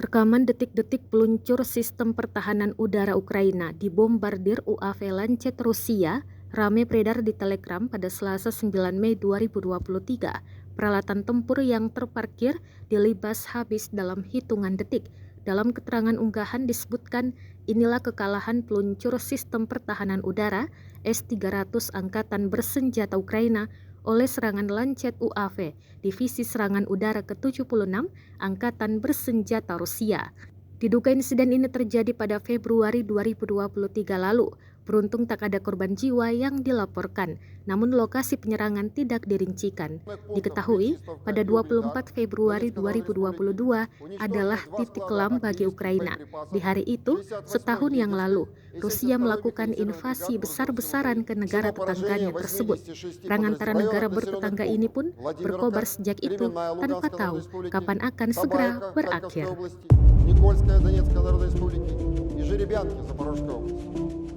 Rekaman detik-detik peluncur sistem pertahanan udara Ukraina dibombardir UAV Lancet Rusia ramai beredar di Telegram pada Selasa 9 Mei 2023. Peralatan tempur yang terparkir dilibas habis dalam hitungan detik. Dalam keterangan unggahan disebutkan, inilah kekalahan peluncur sistem pertahanan udara S-300 Angkatan Bersenjata Ukraina oleh serangan Lancet UAV, Divisi Serangan Udara ke-76 Angkatan Bersenjata Rusia. Diduga insiden ini terjadi pada Februari 2023 lalu. Beruntung tak ada korban jiwa yang dilaporkan, namun lokasi penyerangan tidak dirincikan. Diketahui, pada 24 Februari 2022 adalah titik kelam bagi Ukraina. Di hari itu, setahun yang lalu, Rusia melakukan invasi besar-besaran ke negara tetangganya tersebut. Perang antara negara bertetangga ini pun berkobar sejak itu tanpa tahu kapan akan segera berakhir. Никольская Донецкой Народной Республики и Жеребянки Запорожской области.